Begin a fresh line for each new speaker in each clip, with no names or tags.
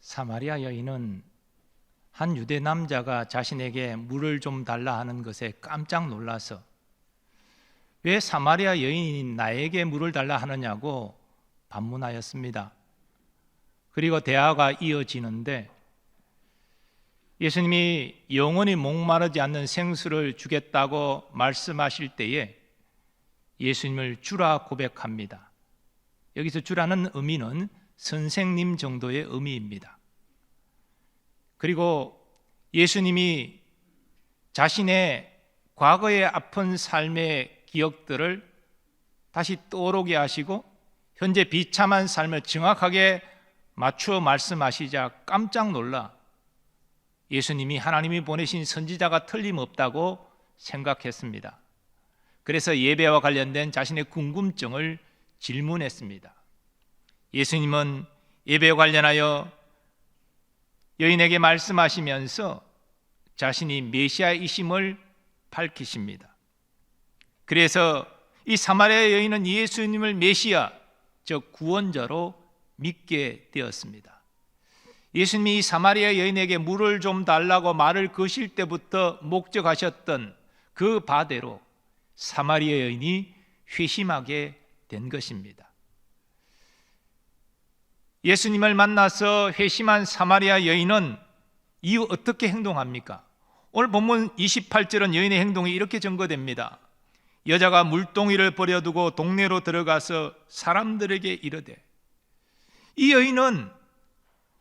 사마리아 여인은 한 유대 남자가 자신에게 물을 좀 달라 하는 것에 깜짝 놀라서 왜 사마리아 여인이 나에게 물을 달라 하느냐고 반문하였습니다. 그리고 대화가 이어지는데 예수님이 영원히 목마르지 않는 생수를 주겠다고 말씀하실 때에 예수님을 주라 고백합니다. 여기서 주라는 의미는 선생님 정도의 의미입니다. 그리고 예수님이 자신의 과거의 아픈 삶의 기억들을 다시 떠오르게 하시고 현재 비참한 삶을 정확하게 맞추어 말씀하시자 깜짝 놀라 예수님이 하나님이 보내신 선지자가 틀림없다고 생각했습니다. 그래서 예배와 관련된 자신의 궁금증을 질문했습니다. 예수님은 예배와 관련하여 여인에게 말씀하시면서 자신이 메시아이심을 밝히십니다. 그래서 이 사마리아 여인은 예수님을 메시아, 즉 구원자로 믿게 되었습니다. 예수님이 이 사마리아 여인에게 물을 좀 달라고 말을 거실 때부터 목적하셨던 그 바대로 사마리아 여인이 회심하게 된 것입니다. 예수님을 만나서 회심한 사마리아 여인은 이후 어떻게 행동합니까? 오늘 본문 28절은 여인의 행동이 이렇게 전거됩니다. 여자가 물동이를 버려두고 동네로 들어가서 사람들에게 이르되, 이 여인은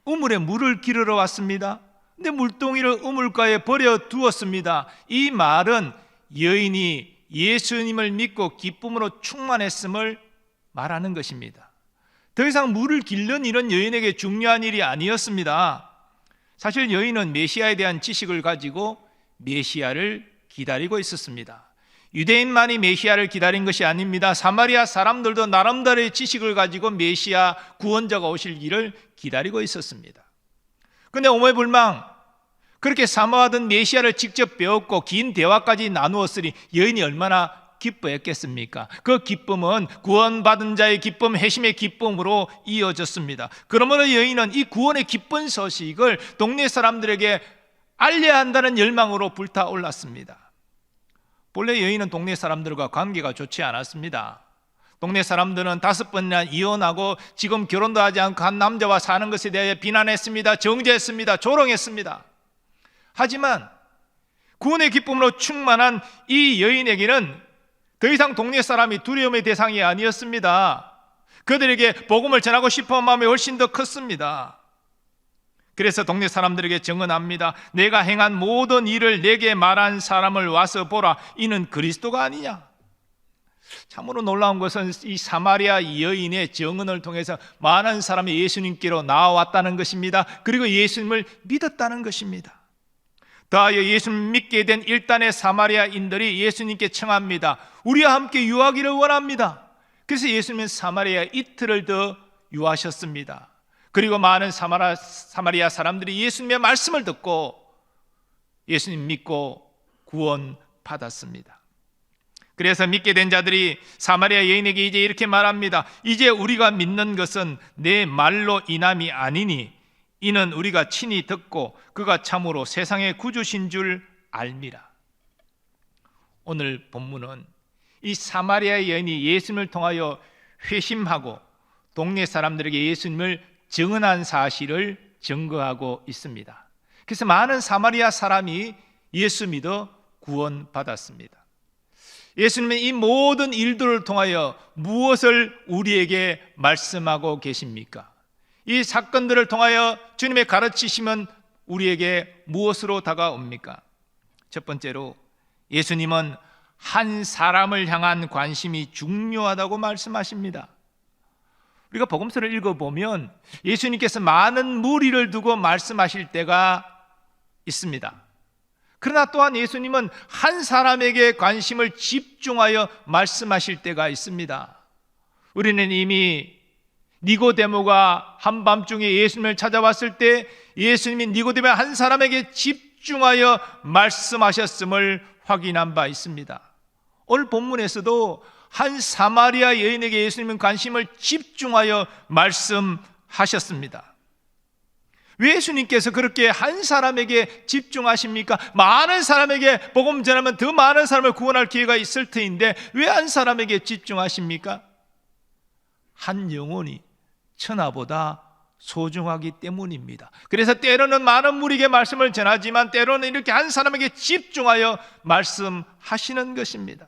우물에 물을 기르러 왔습니다. 근데 물동이를 우물가에 버려두었습니다. 이 말은 여인이 예수님을 믿고 기쁨으로 충만했음을 말하는 것입니다. 더 이상 물을 길는 일은 여인에게 중요한 일이 아니었습니다. 사실 여인은 메시아에 대한 지식을 가지고 메시아를 기다리고 있었습니다. 유대인만이 메시아를 기다린 것이 아닙니다. 사마리아 사람들도 나름대로의 지식을 가지고 메시아 구원자가 오실 길을 기다리고 있었습니다. 그런데 오매불망 그렇게 사모하던 메시아를 직접 배웠고 긴 대화까지 나누었으니 여인이 얼마나 기뻐했겠습니까? 그 기쁨은 구원받은 자의 기쁨, 회심의 기쁨으로 이어졌습니다. 그러므로 여인은 이 구원의 기쁜 소식을 동네 사람들에게 알려야 한다는 열망으로 불타올랐습니다. 본래 여인은 동네 사람들과 관계가 좋지 않았습니다. 동네 사람들은 5번이나 이혼하고 지금 결혼도 하지 않고 한 남자와 사는 것에 대해 비난했습니다. 정죄했습니다. 조롱했습니다. 하지만 구원의 기쁨으로 충만한 이 여인에게는 더 이상 동네 사람이 두려움의 대상이 아니었습니다. 그들에게 복음을 전하고 싶은 마음이 훨씬 더 컸습니다. 그래서 동네 사람들에게 증언합니다. 내가 행한 모든 일을 내게 말한 사람을 와서 보라. 이는 그리스도가 아니냐. 참으로 놀라운 것은 이 사마리아 여인의 증언을 통해서 많은 사람이 예수님께로 나와왔다는 것입니다. 그리고 예수님을 믿었다는 것입니다. 더하여 예수님 믿게 된 일단의 사마리아인들이 예수님께 청합니다. 우리와 함께 유하기를 원합니다. 그래서 예수님은 사마리아 이틀을 더 유하셨습니다. 그리고 많은 사마리아 사람들이 예수님의 말씀을 듣고 예수님 믿고 구원 받았습니다. 그래서 믿게 된 자들이 사마리아 여인에게 이제 이렇게 말합니다. 이제 우리가 믿는 것은 내 말로 인함이 아니니 이는 우리가 친히 듣고 그가 참으로 세상의 구주신 줄 알미라. 오늘 본문은 이 사마리아 여인이 예수님을 통하여 회심하고 동네 사람들에게 예수님을 증언한 사실을 증거하고 있습니다. 그래서 많은 사마리아 사람이 예수 믿어 구원받았습니다. 예수님은 이 모든 일들을 통하여 무엇을 우리에게 말씀하고 계십니까? 이 사건들을 통하여 주님의 가르치심은 우리에게 무엇으로 다가옵니까? 첫 번째로 예수님은 한 사람을 향한 관심이 중요하다고 말씀하십니다. 우리가 복음서를 읽어보면 예수님께서 많은 무리를 두고 말씀하실 때가 있습니다. 그러나 또한 예수님은 한 사람에게 관심을 집중하여 말씀하실 때가 있습니다. 우리는 이미 니고데모가 한밤중에 예수님을 찾아왔을 때 예수님이 니고데모 한 사람에게 집중하여 말씀하셨음을 확인한 바 있습니다. 오늘 본문에서도 한 사마리아 여인에게 예수님은 관심을 집중하여 말씀하셨습니다. 왜 예수님께서 그렇게 한 사람에게 집중하십니까? 많은 사람에게 복음 전하면 더 많은 사람을 구원할 기회가 있을 터인데 왜 한 사람에게 집중하십니까? 한 영혼이 천하보다 소중하기 때문입니다. 그래서 때로는 많은 무리에게 말씀을 전하지만 때로는 이렇게 한 사람에게 집중하여 말씀하시는 것입니다.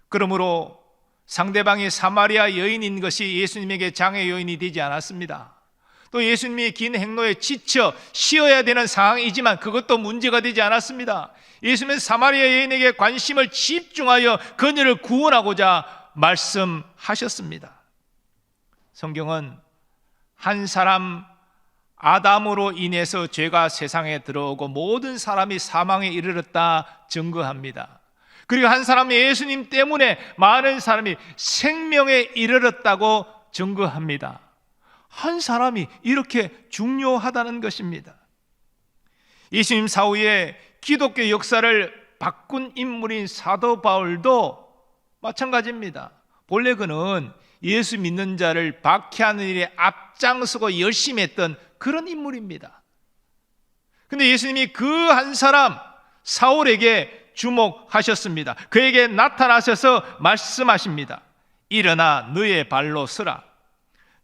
그러므로 상대방이 사마리아 여인인 것이 예수님에게 장애 요인이 되지 않았습니다. 또 예수님이 긴 행로에 지쳐 쉬어야 되는 상황이지만 그것도 문제가 되지 않았습니다. 예수님은 사마리아 여인에게 관심을 집중하여 그녀를 구원하고자 말씀하셨습니다. 성경은 한 사람 아담으로 인해서 죄가 세상에 들어오고 모든 사람이 사망에 이르렀다 증거합니다. 그리고 한 사람 예수님 때문에 많은 사람이 생명에 이르렀다고 증거합니다. 한 사람이 이렇게 중요하다는 것입니다. 예수님 사후에 기독교 역사를 바꾼 인물인 사도 바울도 마찬가지입니다. 본래 그는 예수 믿는 자를 박해하는 일에 앞장서고 열심히 했던 그런 인물입니다. 그런데 예수님이 그 한 사람 사울에게 주목하셨습니다. 그에게 나타나셔서 말씀하십니다. 일어나 너의 발로 서라.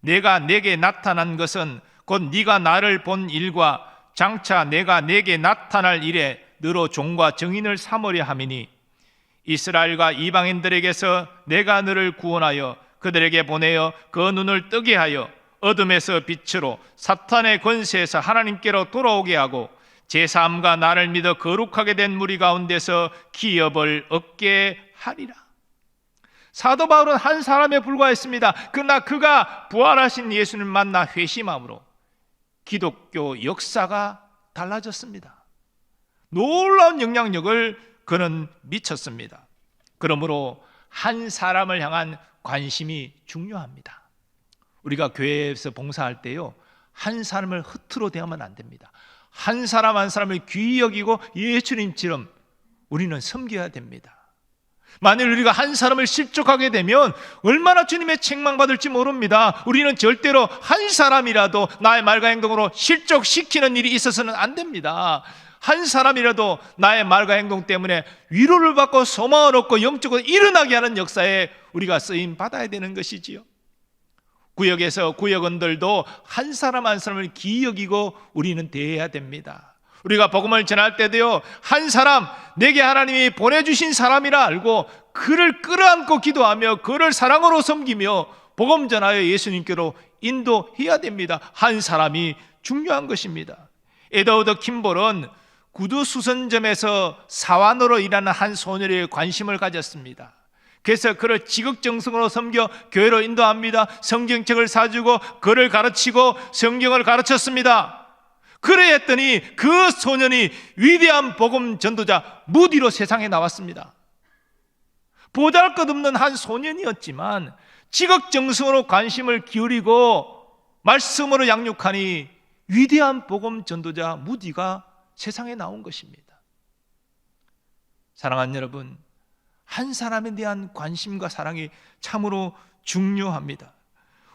내가 내게 나타난 것은 곧 네가 나를 본 일과 장차 내가 내게 나타날 일에 너로 종과 증인을 삼으려 함이니 이스라엘과 이방인들에게서 내가 너를 구원하여 그들에게 보내어 그 눈을 뜨게 하여 어둠에서 빛으로 사탄의 권세에서 하나님께로 돌아오게 하고 제3가 나를 믿어 거룩하게 된 무리 가운데서 기업을 얻게 하리라. 사도 바울은 한 사람에 불과했습니다. 그러나 그가 부활하신 예수님을 만나 회심함으로 기독교 역사가 달라졌습니다. 놀라운 영향력을 그는 미쳤습니다. 그러므로 한 사람을 향한 관심이 중요합니다. 우리가 교회에서 봉사할 때요, 한 사람을 허투루 대하면 안 됩니다. 한 사람 한 사람을 귀히 여기고 예수님처럼 우리는 섬겨야 됩니다. 만일 우리가 한 사람을 실족하게 되면 얼마나 주님의 책망받을지 모릅니다. 우리는 절대로 한 사람이라도 나의 말과 행동으로 실족시키는 일이 있어서는 안 됩니다. 한 사람이라도 나의 말과 행동 때문에 위로를 받고 소망을 얻고 영적으로 일어나게 하는 역사에 우리가 쓰임 받아야 되는 것이지요. 구역에서 구역원들도 한 사람 한 사람을 귀히 여기고 우리는 대해야 됩니다. 우리가 복음을 전할 때도요, 한 사람 내게 하나님이 보내주신 사람이라 알고 그를 끌어안고 기도하며 그를 사랑으로 섬기며 복음 전하여 예수님께로 인도해야 됩니다. 한 사람이 중요한 것입니다. 에드워드 킴볼은 구두 수선점에서 사원으로 일하는 한 소녀에 관심을 가졌습니다. 그래서 그를 지극정성으로 섬겨 교회로 인도합니다. 성경책을 사주고 그를 가르치고 성경을 가르쳤습니다. 그래 했더니 그 소년이 위대한 복음 전도자 무디로 세상에 나왔습니다. 보잘것없는 한 소년이었지만 지극정성으로 관심을 기울이고 말씀으로 양육하니 위대한 복음 전도자 무디가 세상에 나온 것입니다. 사랑하는 여러분, 한 사람에 대한 관심과 사랑이 참으로 중요합니다.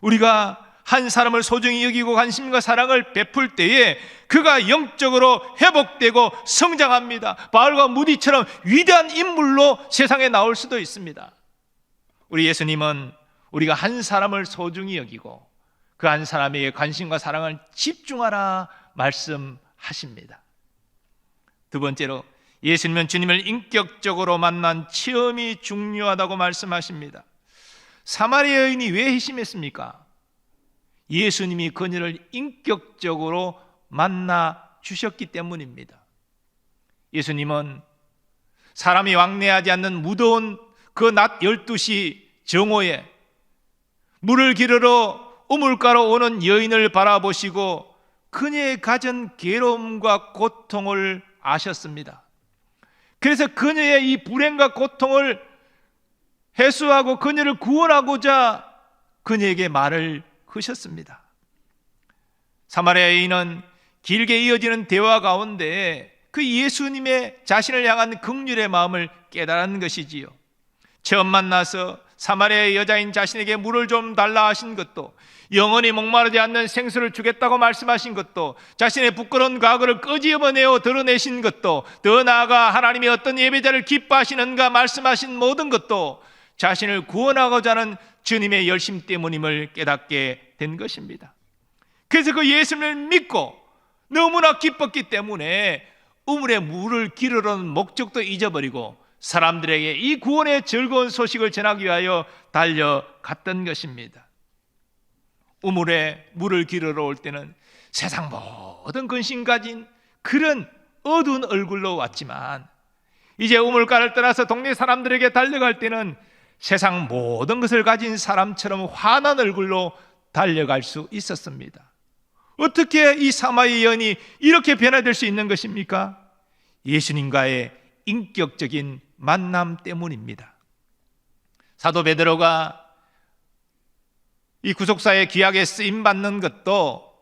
우리가 한 사람을 소중히 여기고 관심과 사랑을 베풀 때에 그가 영적으로 회복되고 성장합니다. 바울과 무디처럼 위대한 인물로 세상에 나올 수도 있습니다. 우리 예수님은 우리가 한 사람을 소중히 여기고 그 한 사람에게 관심과 사랑을 집중하라 말씀하십니다. 두 번째로 예수님은 주님을 인격적으로 만난 체험이 중요하다고 말씀하십니다. 사마리아 여인이 왜 회심했습니까? 예수님이 그녀를 인격적으로 만나 주셨기 때문입니다. 예수님은 사람이 왕래하지 않는 무더운 그 낮 12시 정오에 물을 기르러 우물가로 오는 여인을 바라보시고 그녀의 가진 괴로움과 고통을 아셨습니다. 그래서 그녀의 이 불행과 고통을 해소하고 그녀를 구원하고자 그녀에게 말을 하셨습니다. 사마리아 여인은 길게 이어지는 대화 가운데 그 예수님의 자신을 향한 긍휼의 마음을 깨달은 것이지요. 처음 만나서 사마리아의 여자인 자신에게 물을 좀 달라 하신 것도, 영원히 목마르지 않는 생수를 주겠다고 말씀하신 것도, 자신의 부끄러운 과거를 끄집어내어 드러내신 것도, 더 나아가 하나님이 어떤 예배자를 기뻐하시는가 말씀하신 모든 것도 자신을 구원하고자 하는 주님의 열심 때문임을 깨닫게 된 것입니다. 그래서 그 예수님을 믿고 너무나 기뻤기 때문에 우물에 물을 기르려는 목적도 잊어버리고 사람들에게 이 구원의 즐거운 소식을 전하기 위하여 달려갔던 것입니다. 우물에 물을 기르러 올 때는 세상 모든 근심 가진 그런 어두운 얼굴로 왔지만, 이제 우물가를 떠나서 동네 사람들에게 달려갈 때는 세상 모든 것을 가진 사람처럼 환한 얼굴로 달려갈 수 있었습니다. 어떻게 이 사마리아 여인이 이렇게 변화될 수 있는 것입니까? 예수님과의 인격적인 만남 때문입니다. 사도 베드로가 이 구속사의 귀하게 쓰임받는 것도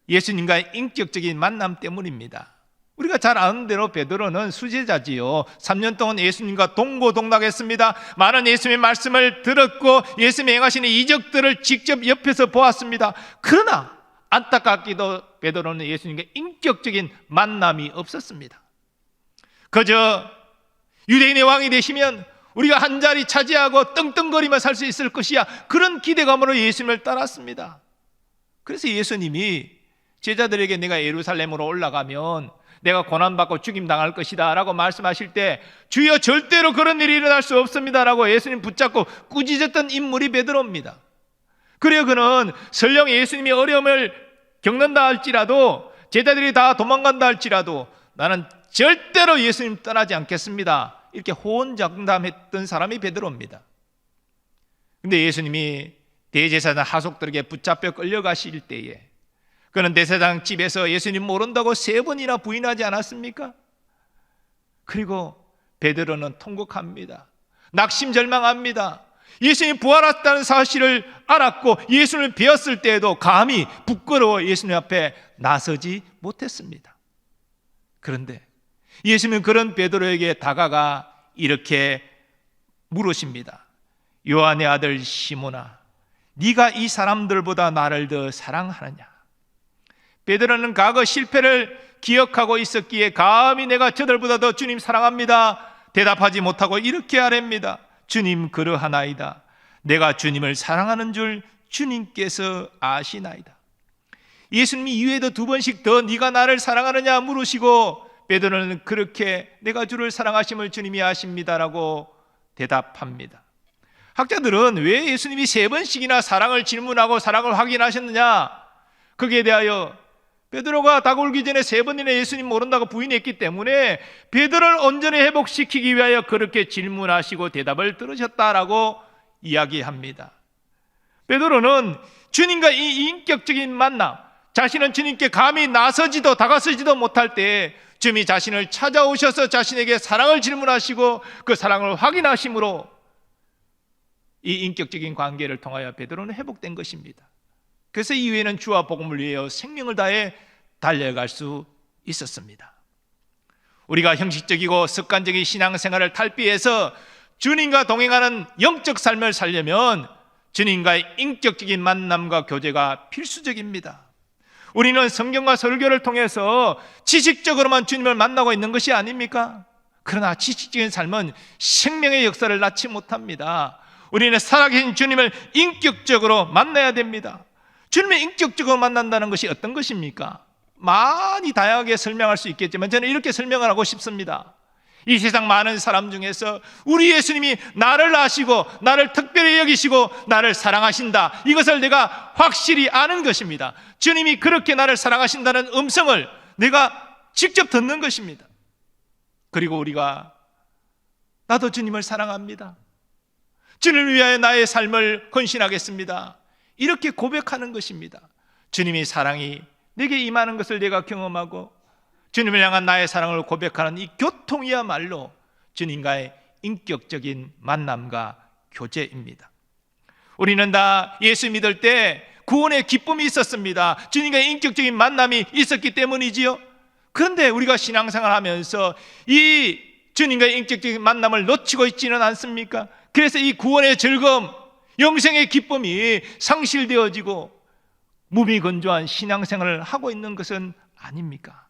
예수님과의 인격적인 만남 때문입니다. 우리가 잘 아는 대로 베드로는 수제자지요. 3년 동안 예수님과 동고동락했습니다. 많은 예수님의 말씀을 들었고 예수님이 행하시는 이적들을 직접 옆에서 보았습니다. 그러나 안타깝게도 베드로는 예수님과 인격적인 만남이 없었습니다. 그저 유대인의 왕이 되시면 우리가 한 자리 차지하고 떵떵거리며 살 수 있을 것이야, 그런 기대감으로 예수님을 따랐습니다. 그래서 예수님이 제자들에게 내가 예루살렘으로 올라가면 내가 고난받고 죽임당할 것이다 라고 말씀하실 때, 주여 절대로 그런 일이 일어날 수 없습니다 라고 예수님 붙잡고 꾸짖었던 인물이 베드로입니다. 그래요, 그는 설령 예수님이 어려움을 겪는다 할지라도, 제자들이 다 도망간다 할지라도 나는 절대로 예수님 떠나지 않겠습니다, 이렇게 호언장담했던 사람이 베드로입니다. 근데 예수님이 대제사장 하속들에게 붙잡혀 끌려가실 때에 그는 대제사장 집에서 예수님 모른다고 3번이나 부인하지 않았습니까? 그리고 베드로는 통곡합니다. 낙심절망합니다. 예수님이 부활했다는 사실을 알았고 예수님을 배웠을 때에도 감히 부끄러워 예수님 앞에 나서지 못했습니다. 그런데 예수님은 그런 베드로에게 다가가 이렇게 물으십니다. 요한의 아들 시몬아, 네가 이 사람들보다 나를 더 사랑하느냐? 베드로는 과거 실패를 기억하고 있었기에 감히 내가 저들보다 더 주님 사랑합니다 대답하지 못하고 이렇게 아뢰입니다. 주님, 그러하나이다. 내가 주님을 사랑하는 줄 주님께서 아시나이다. 예수님이 이후에도 2번씩 더 네가 나를 사랑하느냐 물으시고, 베드로는 그렇게 내가 주를 사랑하심을 주님이 아십니다라고 대답합니다. 학자들은 왜 예수님이 3번씩이나 사랑을 질문하고 사랑을 확인하셨느냐, 거기에 대하여 베드로가 다가오기 전에 3번이나 예수님 모른다고 부인했기 때문에 베드로를 온전히 회복시키기 위하여 그렇게 질문하시고 대답을 들으셨다라고 이야기합니다. 베드로는 주님과 이 인격적인 만남, 자신은 주님께 감히 나서지도 다가서지도 못할 때 주님이 자신을 찾아오셔서 자신에게 사랑을 질문하시고 그 사랑을 확인하심으로 이 인격적인 관계를 통하여 베드로는 회복된 것입니다. 그래서 이후에는 주와 복음을 위하여 생명을 다해 달려갈 수 있었습니다. 우리가 형식적이고 습관적인 신앙생활을 탈피해서 주님과 동행하는 영적 삶을 살려면 주님과의 인격적인 만남과 교제가 필수적입니다. 우리는 성경과 설교를 통해서 지식적으로만 주님을 만나고 있는 것이 아닙니까? 그러나 지식적인 삶은 생명의 역사를 낳지 못합니다. 우리는 살아계신 주님을 인격적으로 만나야 됩니다. 주님을 인격적으로 만난다는 것이 어떤 것입니까? 많이 다양하게 설명할 수 있겠지만 저는 이렇게 설명을 하고 싶습니다. 이 세상 많은 사람 중에서 우리 예수님이 나를 아시고 나를 특별히 여기시고 나를 사랑하신다, 이것을 내가 확실히 아는 것입니다. 주님이 그렇게 나를 사랑하신다는 음성을 내가 직접 듣는 것입니다. 그리고 우리가 나도 주님을 사랑합니다, 주님을 위하여 나의 삶을 헌신하겠습니다, 이렇게 고백하는 것입니다. 주님의 사랑이 내게 임하는 것을 내가 경험하고 주님을 향한 나의 사랑을 고백하는 이 교통이야말로 주님과의 인격적인 만남과 교제입니다. 우리는 다 예수 믿을 때 구원의 기쁨이 있었습니다. 주님과의 인격적인 만남이 있었기 때문이지요. 그런데 우리가 신앙생활 하면서 이 주님과의 인격적인 만남을 놓치고 있지는 않습니까? 그래서 이 구원의 즐거움, 영생의 기쁨이 상실되어지고 무미건조한 신앙생활을 하고 있는 것은 아닙니까?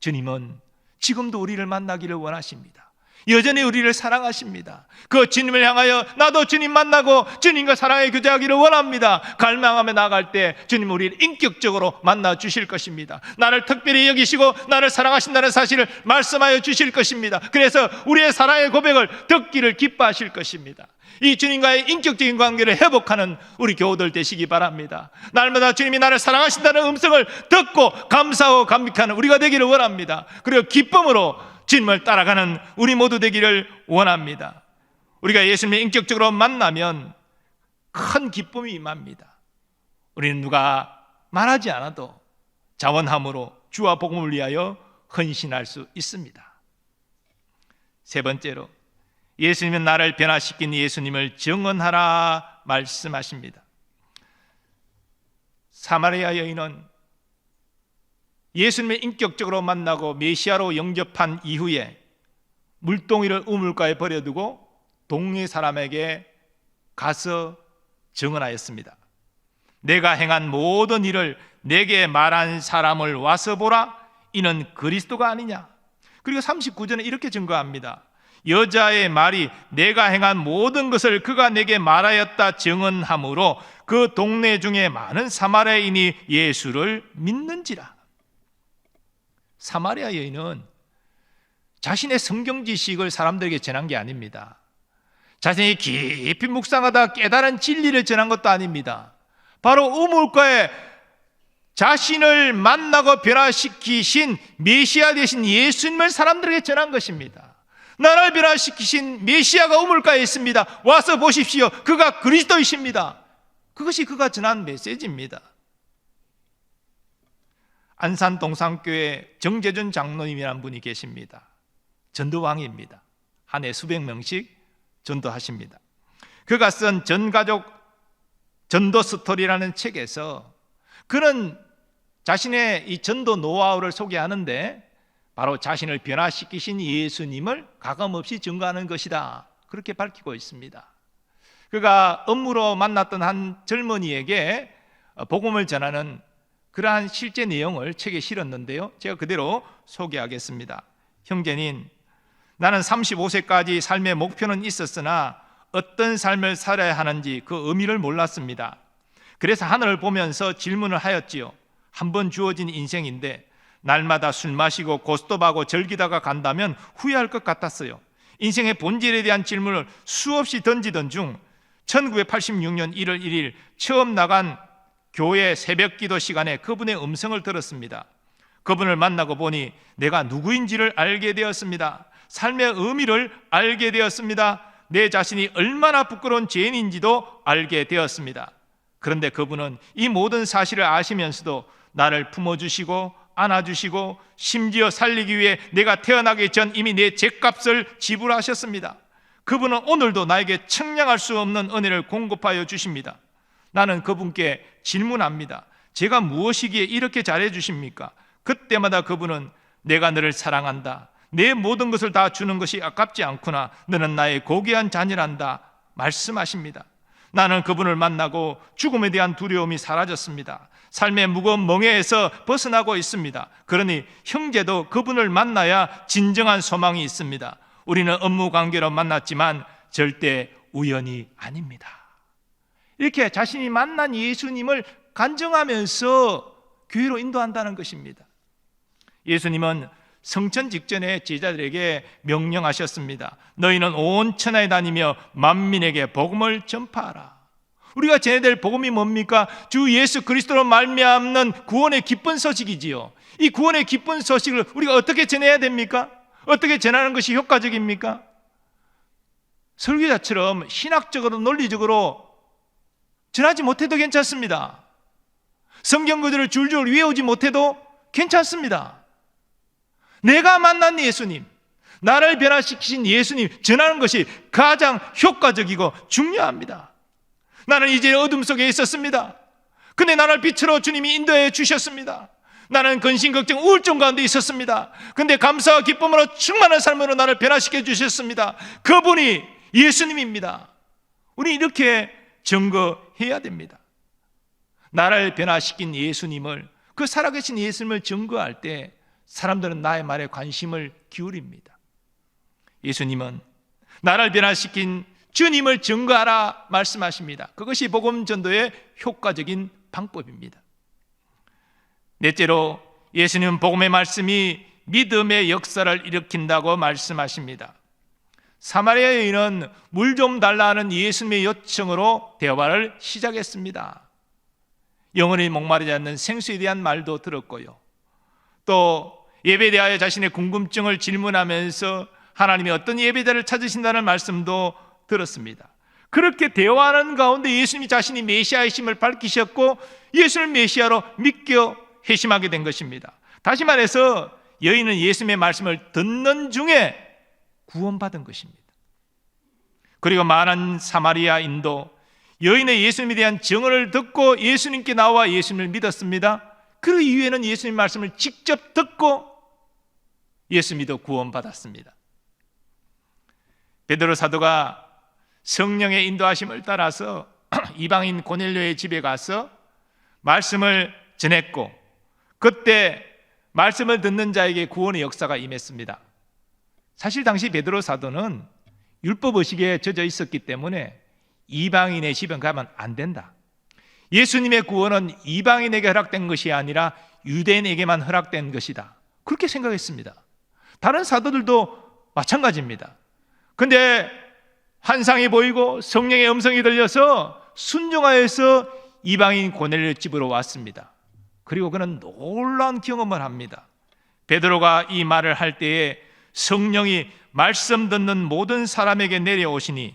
주님은 지금도 우리를 만나기를 원하십니다. 여전히 우리를 사랑하십니다. 그 주님을 향하여 나도 주님 만나고 주님과 사랑의 교제하기를 원합니다. 갈망하며 나아갈 때 주님 우리를 인격적으로 만나 주실 것입니다. 나를 특별히 여기시고 나를 사랑하신다는 사실을 말씀하여 주실 것입니다. 그래서 우리의 사랑의 고백을 듣기를 기뻐하실 것입니다. 이 주님과의 인격적인 관계를 회복하는 우리 교우들 되시기 바랍니다. 날마다 주님이 나를 사랑하신다는 음성을 듣고 감사하고 감격하는 우리가 되기를 원합니다. 그리고 기쁨으로 주님을 따라가는 우리 모두 되기를 원합니다. 우리가 예수님을 인격적으로 만나면 큰 기쁨이 임합니다. 우리는 누가 말하지 않아도 자원함으로 주와 복음을 위하여 헌신할 수 있습니다. 세 번째로, 예수님은 나를 변화시킨 예수님을 증언하라 말씀하십니다. 사마리아 여인은 예수님을 인격적으로 만나고 메시아로 영접한 이후에 물동이를 우물가에 버려두고 동네 사람에게 가서 증언하였습니다. 내가 행한 모든 일을 내게 말한 사람을 와서 보라, 이는 그리스도가 아니냐. 그리고 39절에 이렇게 증거합니다. 여자의 말이 내가 행한 모든 것을 그가 내게 말하였다 증언하므로 그 동네 중에 많은 사마리아인이 예수를 믿는지라. 사마리아 여인은 자신의 성경 지식을 사람들에게 전한 게 아닙니다. 자신이 깊이 묵상하다 깨달은 진리를 전한 것도 아닙니다. 바로 우물가에 자신을 만나고 변화시키신 메시아 되신 예수님을 사람들에게 전한 것입니다. 나를 변화시키신 메시아가 우물가에 있습니다. 와서 보십시오. 그가 그리스도이십니다. 그것이 그가 전한 메시지입니다. 안산 동산교회 정재준 장로님이라는 분이 계십니다. 전도왕입니다. 한 해 수백 명씩 전도하십니다. 그가 쓴 전가족 전도 스토리라는 책에서 그는 자신의 이 전도 노하우를 소개하는데 바로 자신을 변화시키신 예수님을 가감없이 증거하는 것이다, 그렇게 밝히고 있습니다. 그가 업무로 만났던 한 젊은이에게 복음을 전하는 그러한 실제 내용을 책에 실었는데요, 제가 그대로 소개하겠습니다. 형제님, 나는 35세까지 삶의 목표는 있었으나 어떤 삶을 살아야 하는지 그 의미를 몰랐습니다. 그래서 하늘을 보면서 질문을 하였지요. 한 번 주어진 인생인데 날마다 술 마시고 고스톱하고 즐기다가 간다면 후회할 것 같았어요. 인생의 본질에 대한 질문을 수없이 던지던 중 1986년 1월 1일 처음 나간 교회 새벽기도 시간에 그분의 음성을 들었습니다. 그분을 만나고 보니 내가 누구인지를 알게 되었습니다. 삶의 의미를 알게 되었습니다. 내 자신이 얼마나 부끄러운 죄인인지도 알게 되었습니다. 그런데 그분은 이 모든 사실을 아시면서도 나를 품어주시고 안아주시고 심지어 살리기 위해 내가 태어나기 전 이미 내 죗값을 지불하셨습니다. 그분은 오늘도 나에게 청량할 수 없는 은혜를 공급하여 주십니다. 나는 그분께 질문합니다. 제가 무엇이기에 이렇게 잘해 주십니까? 그때마다 그분은 내가 너를 사랑한다, 내 모든 것을 다 주는 것이 아깝지 않구나, 너는 나의 고귀한 자녀란다 말씀하십니다. 나는 그분을 만나고 죽음에 대한 두려움이 사라졌습니다. 삶의 무거운 멍에에서 벗어나고 있습니다. 그러니 형제도 그분을 만나야 진정한 소망이 있습니다. 우리는 업무 관계로 만났지만 절대 우연이 아닙니다. 이렇게 자신이 만난 예수님을 간증하면서 교회로 인도한다는 것입니다. 예수님은 성천 직전에 제자들에게 명령하셨습니다. 너희는 온 천하에 다니며 만민에게 복음을 전파하라. 우리가 전해야 될 복음이 뭡니까? 주 예수 그리스도로 말미암는 구원의 기쁜 소식이지요. 이 구원의 기쁜 소식을 우리가 어떻게 전해야 됩니까? 어떻게 전하는 것이 효과적입니까? 설교자처럼 신학적으로 논리적으로 전하지 못해도 괜찮습니다. 성경 구절을 줄줄 외우지 못해도 괜찮습니다. 내가 만난 예수님, 나를 변화시키신 예수님 전하는 것이 가장 효과적이고 중요합니다. 나는 이제 어둠 속에 있었습니다. 근데 나를 빛으로 주님이 인도해 주셨습니다. 나는 근심, 걱정, 우울증 가운데 있었습니다. 근데 감사와 기쁨으로 충만한 삶으로 나를 변화시켜 주셨습니다. 그분이 예수님입니다. 우리 이렇게 증거해야 됩니다. 나를 변화시킨 예수님을, 그 살아계신 예수님을 증거할 때 사람들은 나의 말에 관심을 기울입니다. 예수님은 나를 변화시킨 주님을 증거하라 말씀하십니다. 그것이 복음 전도의 효과적인 방법입니다. 넷째로, 예수님은 복음의 말씀이 믿음의 역사를 일으킨다고 말씀하십니다. 사마리아 여인은 물 좀 달라 하는 예수님의 요청으로 대화를 시작했습니다. 영원히 목마르지 않는 생수에 대한 말도 들었고요, 또 예배에 대하여 자신의 궁금증을 질문하면서 하나님이 어떤 예배자를 찾으신다는 말씀도 들었습니다. 그렇게 대화하는 가운데 예수님이 자신이 메시아이심을 밝히셨고 예수를 메시아로 믿겨 회심하게 된 것입니다. 다시 말해서 여인은 예수님의 말씀을 듣는 중에 구원받은 것입니다. 그리고 많은 사마리아인도 여인의 예수님에 대한 증언을 듣고 예수님께 나와 예수님을 믿었습니다. 그 이후에는 예수님 말씀을 직접 듣고 예수 믿어 구원받았습니다. 베드로 사도가 성령의 인도하심을 따라서 이방인 고넬료의 집에 가서 말씀을 전했고, 그때 말씀을 듣는 자에게 구원의 역사가 임했습니다. 사실 당시 베드로 사도는 율법 의식에 젖어 있었기 때문에 이방인의 집에 가면 안 된다, 예수님의 구원은 이방인에게 허락된 것이 아니라 유대인에게만 허락된 것이다, 그렇게 생각했습니다. 다른 사도들도 마찬가지입니다. 근데 환상이 보이고 성령의 음성이 들려서 순종하여서 이방인 고넬료 집으로 왔습니다. 그리고 그는 놀라운 경험을 합니다. 베드로가 이 말을 할 때에 성령이 말씀 듣는 모든 사람에게 내려오시니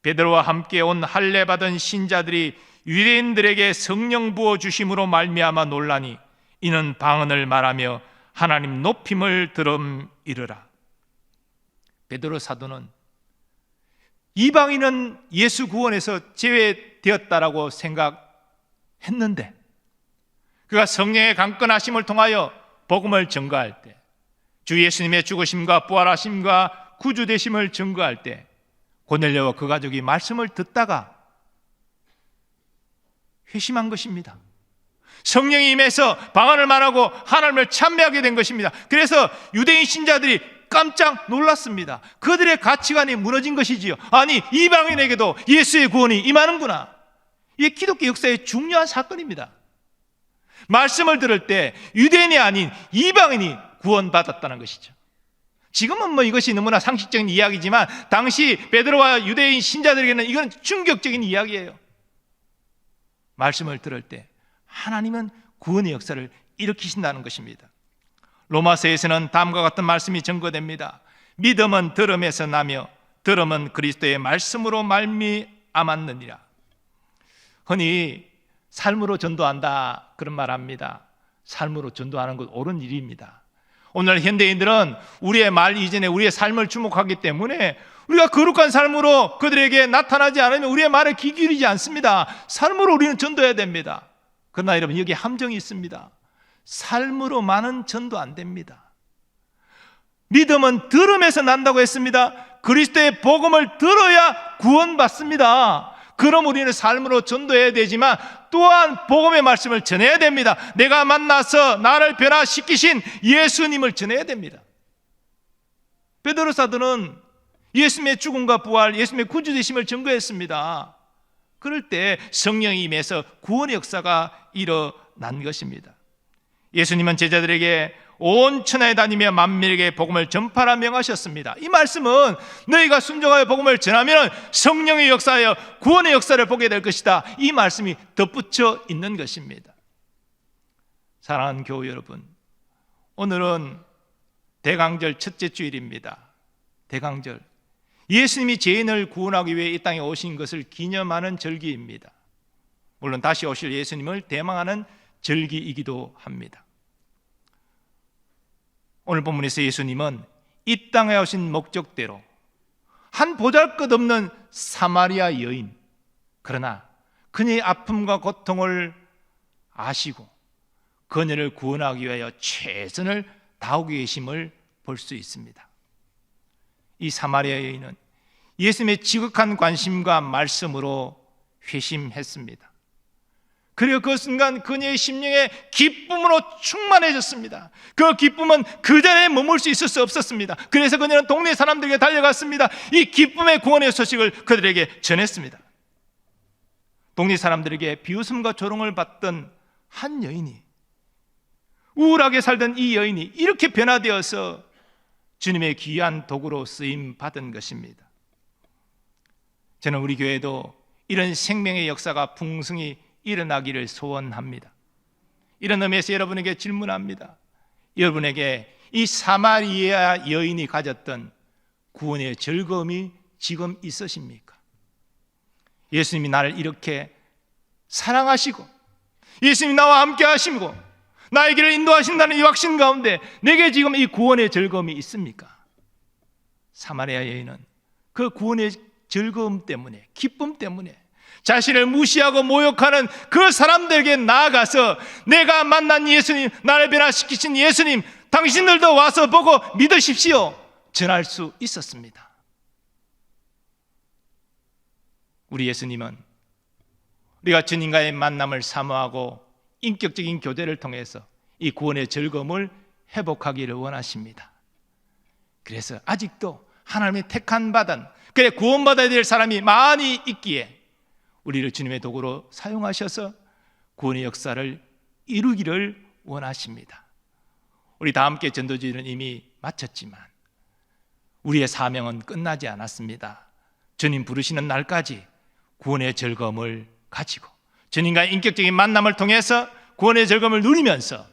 베드로와 함께 온 할례 받은 신자들이 유대인들에게 성령 부어 주심으로 말미암아 놀라니 이는 방언을 말하며 하나님 높임을 들음이르라. 베드로 사도는 이방인은 예수 구원에서 제외되었다라고 생각했는데, 그가 성령의 강건하심을 통하여 복음을 증거할 때, 주 예수님의 죽으심과 부활하심과 구주되심을 증거할 때 고넬료와 그 가족이 말씀을 듣다가 회심한 것입니다. 성령이 임해서 방언을 말하고 하나님을 찬미하게 된 것입니다. 그래서 유대인 신자들이 깜짝 놀랐습니다. 그들의 가치관이 무너진 것이지요. 아니, 이방인에게도 예수의 구원이 임하는구나. 이게 기독교 역사의 중요한 사건입니다. 말씀을 들을 때 유대인이 아닌 이방인이 구원받았다는 것이죠. 지금은 이것이 너무나 상식적인 이야기지만 당시 베드로와 유대인 신자들에게는 이건 충격적인 이야기예요. 말씀을 들을 때 하나님은 구원의 역사를 일으키신다는 것입니다. 로마서에서는 다음과 같은 말씀이 증거됩니다. 믿음은 들음에서 나며 들음은 그리스도의 말씀으로 말미암았느니라. 흔히 삶으로 전도한다 그런 말 합니다. 삶으로 전도하는 것 옳은 일입니다. 오늘 현대인들은 우리의 말 이전에 우리의 삶을 주목하기 때문에 우리가 거룩한 삶으로 그들에게 나타나지 않으면 우리의 말에 귀 기울이지 않습니다. 삶으로 우리는 전도해야 됩니다. 그러나 여러분, 여기 함정이 있습니다. 삶으로만은 전도 안 됩니다. 믿음은 들음에서 난다고 했습니다. 그리스도의 복음을 들어야 구원받습니다. 그럼 우리는 삶으로 전도해야 되지만 또한 복음의 말씀을 전해야 됩니다. 내가 만나서 나를 변화시키신 예수님을 전해야 됩니다. 베드로 사도는 예수님의 죽음과 부활, 예수님의 구주되심을 증거했습니다. 그럴 때 성령이 임해서 구원의 역사가 일어난 것입니다. 예수님은 제자들에게 온 천하에 다니며 만민에게 복음을 전파라 명하셨습니다. 이 말씀은 너희가 순종하여 복음을 전하면 성령의 역사하여 구원의 역사를 보게 될 것이다, 이 말씀이 덧붙여 있는 것입니다. 사랑하는 교우 여러분, 오늘은 대강절 첫째 주일입니다. 대강절, 예수님이 죄인을 구원하기 위해 이 땅에 오신 것을 기념하는 절기입니다. 물론 다시 오실 예수님을 대망하는 절기이기도 합니다. 오늘 본문에서 예수님은 이 땅에 오신 목적대로 한 보잘것없는 사마리아 여인, 그러나 그녀의 아픔과 고통을 아시고 그녀를 구원하기 위하여 최선을 다하고 계심을 볼 수 있습니다. 이 사마리아 여인은 예수님의 지극한 관심과 말씀으로 회심했습니다. 그리고 그 순간 그녀의 심령에 기쁨으로 충만해졌습니다. 그 기쁨은 그 자리에 머물 수 있을 수 없었습니다. 그래서 그녀는 동네 사람들에게 달려갔습니다. 이 기쁨의 구원의 소식을 그들에게 전했습니다. 동네 사람들에게 비웃음과 조롱을 받던 한 여인이, 우울하게 살던 이 여인이 이렇게 변화되어서 주님의 귀한 도구로 쓰임 받은 것입니다. 저는 우리 교회도 이런 생명의 역사가 풍성히 일어나기를 소원합니다. 이런 의미에서 여러분에게 질문합니다. 여러분에게 이 사마리아 여인이 가졌던 구원의 즐거움이 지금 있으십니까? 예수님이 나를 이렇게 사랑하시고 예수님이 나와 함께 하시고 나의 길을 인도하신다는 이 확신 가운데 내게 지금 이 구원의 즐거움이 있습니까? 사마리아 여인은 그 구원의 즐거움 때문에, 기쁨 때문에 자신을 무시하고 모욕하는 그 사람들에게 나아가서 내가 만난 예수님, 나를 변화시키신 예수님, 당신들도 와서 보고 믿으십시오 전할 수 있었습니다. 우리 예수님은 우리가 주님과의 만남을 사모하고 인격적인 교제를 통해서 이 구원의 즐거움을 회복하기를 원하십니다. 그래서 아직도 하나님의 택한 받은, 그래 구원받아야 될 사람이 많이 있기에 우리를 주님의 도구로 사용하셔서 구원의 역사를 이루기를 원하십니다. 우리 다 함께 전도주의는 이미 마쳤지만 우리의 사명은 끝나지 않았습니다. 주님 부르시는 날까지 구원의 즐거움을 가지고 주님과의 인격적인 만남을 통해서 구원의 즐거움을 누리면서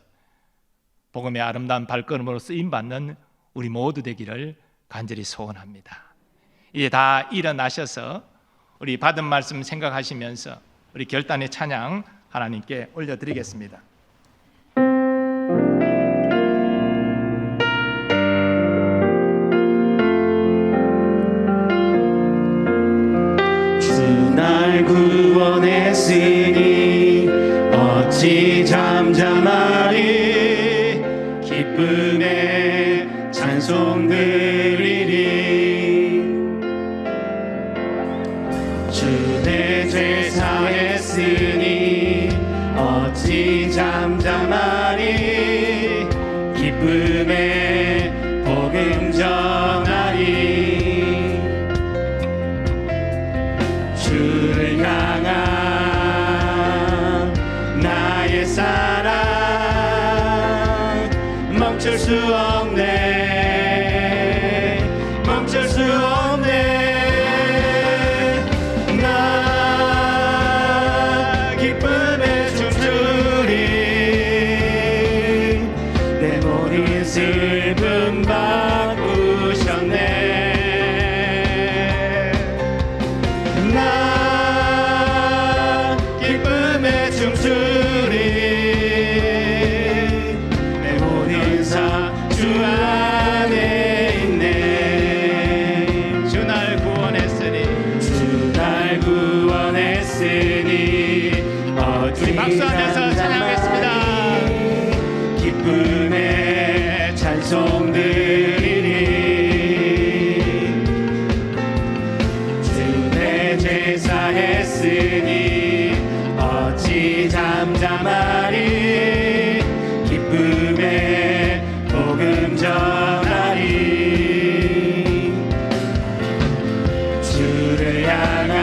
복음의 아름다운 발걸음으로 쓰임받는 우리 모두 되기를 간절히 소원합니다. 이제 다 일어나셔서 우리 받은 말씀 생각하시면서 우리 결단의 찬양 하나님께 올려드리겠습니다.
주 날 구원했으니 어찌 잠잠하리 기쁨의 찬송 드리리 주 내 죄 사했으니 어찌 잠잠하리 기쁨의 복음 전하리 주를 향한 나의 사랑 멈출 수 없네 멈출 수 없네 나 기쁨에 춤추리 내 모든 슬픔 바꾸셨네 나 기쁨에 춤추리 내 모든 사 주 안에 있네 주 날 구원했으니 주 날 구원했으니 어찌
박수하면서 찬양하겠습니다.
기쁨의 찬송 드리리 주 내 죄 사했으니 어찌 잠잠하리 기쁨의 복음 전하리 주를 향한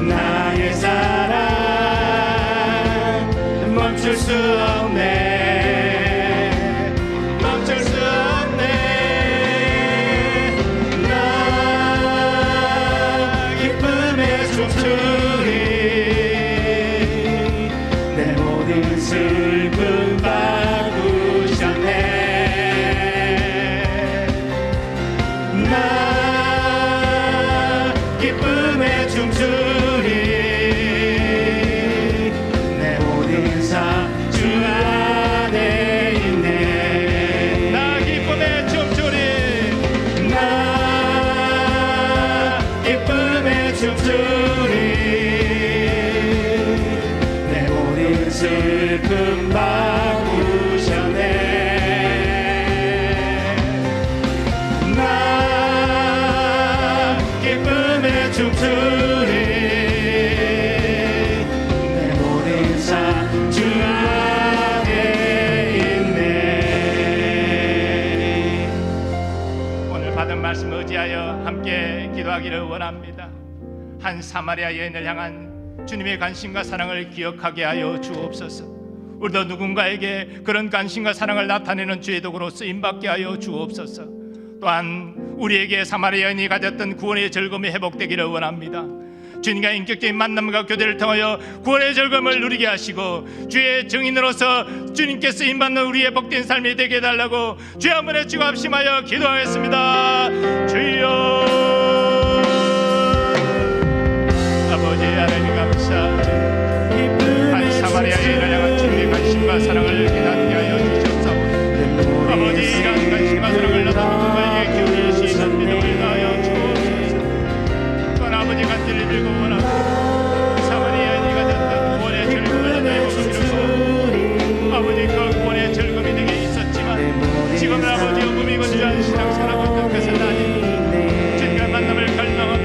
나의 사랑 멈출 수 없네 멈출 수 없네 나 기쁨에 춤추리 내 모든 슬픔 바꾸셨네 나 기쁨에 춤추리 내 모든 사 주 안에 있네
나 기쁨에 춤추리
나 기쁨에 춤추리 내 모든 슬픔 바꾸셨네 나
함께 기도하기를 원합니다. 한 사마리아 여인을 향한 주님의 관심과 사랑을 기억하게 하여 주옵소서. 우리도 누군가에게 그런 관심과 사랑을 나타내는 주의 도구로 쓰임받게 하여 주옵소서. 또한 우리에게 사마리아 여인이 가졌던 구원의 즐거움이 회복되기를 원합니다. 주님과 인격적인 만남과 교제를 통하여 구원의 즐거움을 누리게 하시고 주의 증인으로서 주님께 쓰임받는 우리의 복된 삶이 되게 해달라고 주의 한번에 주고 합심하여 기도하겠습니다. 주여, 아버지 하나님 감사합니다. 한 사마리아 여인을 향한 주님의 관심과 사랑을 깨닫게 하여 주시옵소서. 아버지, 이러한 관심과 사랑을 나타내는 누군가에게 기울일 수 있는 믿음을 다하여 주옵소서. 또한 아버지 간절히 들고 원하고 사마리아 여인이 가졌던 구원의 즐거움을 나의 복음으로서 아버지 그 구원의 즐거움이 내게 있었지만 지금은 아버지 어금이 건조한 신앙생활하고 있는 것은 아닙니다. 주님과 만남을 갈망하며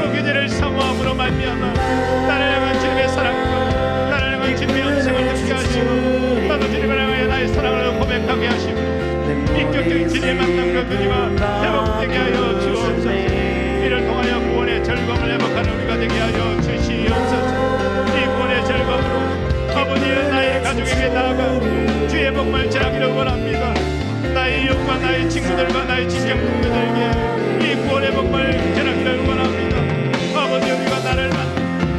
그 교제를 사모함으로 말미암아 나를 향한 주님의 사랑과 나를 향한 주님의 음성을 듣게 하시고 나도 주님을 향하여 나의 사랑을 고백하게 하시고 인격적인 주님의 만남과 교제가 회복되게 하여 주옵소서. 이를 통하여 구원의 즐거움을 회복하는 우리가 되게 하여 주시옵소서. 이 구원의 즐거움으로 아버지의 나의 가족에게 나아가 주의 복을 전하기를 원합니다. 나의 이웃과 나의 친구들과 나의 친정 동료들에게 이 구원의 복을 전하기를 원합니다. 아버지, 우리가 나를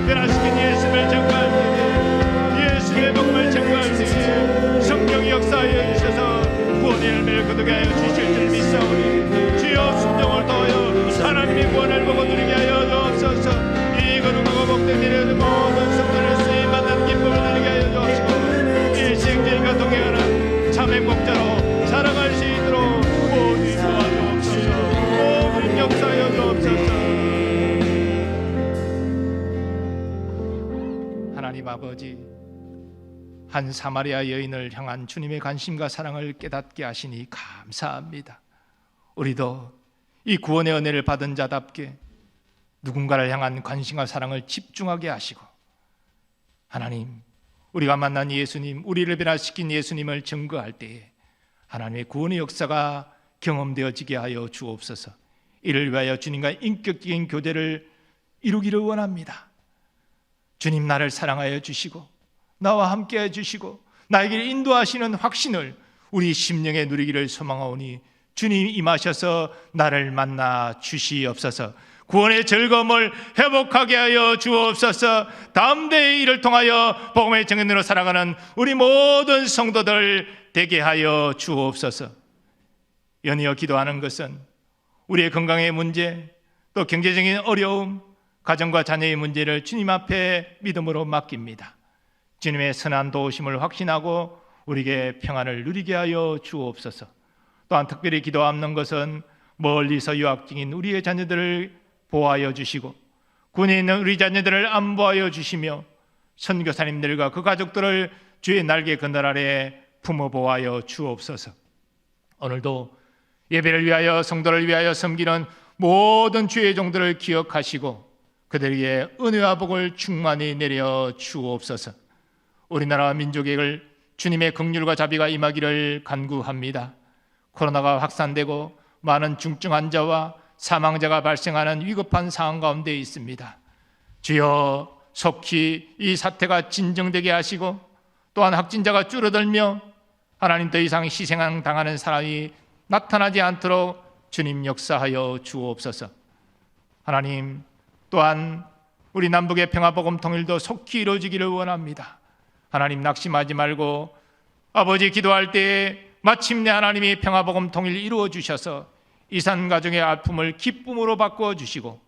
변화시킨 예수를 전가할 때에 예수의 복을 전가할 때에 성령이 역사하여 주셔서 구원의 열매를 거두게 하여 주실 줄 믿사오니 주여 순종을 더하여 하나님의 구원을 보고 누리게 하여 주옵소서. 이 거룩하고 복된 일에 모든 성도를 쓰임받는 기쁨을 누리게 하여 주옵시고 일생들과 동행하는 참 행복자로 살아갈 수 있도록 모두 도와주옵소서. 모든 역사하여 주옵소서. 하나님 아버지, 한 사마리아 여인을 향한 주님의 관심과 사랑을 깨닫게 하시니 감사합니다. 우리도 이 구원의 은혜를 받은 자답게 누군가를 향한 관심과 사랑을 집중하게 하시고 하나님, 우리가 만난 예수님, 우리를 변화시킨 예수님을 증거할 때에 하나님의 구원의 역사가 경험되어지게 하여 주옵소서. 이를 위하여 주님과 인격적인 교제를 이루기를 원합니다. 주님, 나를 사랑하여 주시고 나와 함께 해주시고 나에게 인도하시는 확신을 우리 심령에 누리기를 소망하오니 주님 임하셔서 나를 만나 주시옵소서. 구원의 즐거움을 회복하게 하여 주옵소서. 다음 대의 일을 통하여 복음의 증인으로 살아가는 우리 모든 성도들 되게 하여 주옵소서. 연이어 기도하는 것은 우리의 건강의 문제, 또 경제적인 어려움, 가정과 자녀의 문제를 주님 앞에 믿음으로 맡깁니다. 주님의 선한 도우심을 확신하고 우리에게 평안을 누리게 하여 주옵소서. 또한 특별히 기도하는 것은 멀리서 유학 중인 우리의 자녀들을 보호하여 주시고 군에 있는 우리 자녀들을 안보하여 주시며 선교사님들과 그 가족들을 주의 날개 그늘 아래 품어 보호하여 주옵소서. 오늘도 예배를 위하여 성도를 위하여 섬기는 모든 주의 종들을 기억하시고 그들에게 은혜와 복을 충만히 내려 주옵소서. 우리나라 민족을 주님의 긍휼과 자비가 임하기를 간구합니다. 코로나가 확산되고 많은 중증 환자와 사망자가 발생하는 위급한 상황 가운데 있습니다. 주여, 속히 이 사태가 진정되게 하시고 또한 확진자가 줄어들며 하나님 더 이상 희생당하는 사람이 나타나지 않도록 주님 역사하여 주옵소서. 하나님, 또한 우리 남북의 평화복음 통일도 속히 이루어지기를 원합니다. 하나님, 낙심하지 말고 아버지 기도할 때에 마침내 하나님이 평화복음 통일 이루어 주셔서 이산 가정의 아픔을 기쁨으로 바꾸어 주시고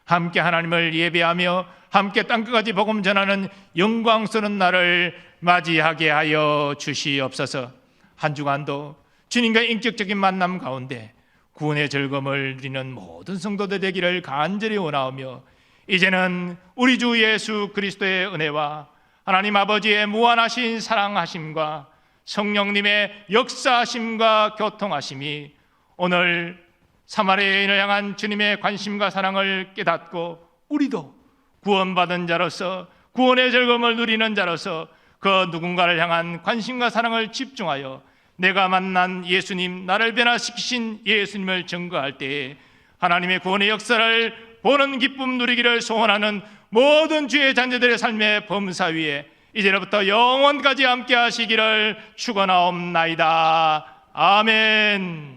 함께 하나님을 예배하며 함께 땅끝까지 복음 전하는 영광스러운 날을 맞이하게 하여 주시옵소서. 한 주간도 주님과 인격적인 만남 가운데 구원의 즐거움을 누리는 모든 성도들 되기를 간절히 원하오며 이제는 우리 주 예수 그리스도의 은혜와 하나님 아버지의 무한하신 사랑하심과 성령님의 역사하심과 교통하심이 오늘 사마리아 여인을 향한 주님의 관심과 사랑을 깨닫고 우리도 구원받은 자로서 구원의 즐거움을 누리는 자로서 그 누군가를 향한 관심과 사랑을 집중하여 내가 만난 예수님, 나를 변화시키신 예수님을 증거할 때에
하나님의 구원의 역사를 보는 기쁨 누리기를 소원하는 모든 주의 자녀들의 삶의 범사 위에 이제부터 영원까지 함께 하시기를 축원하옵나이다. 아멘.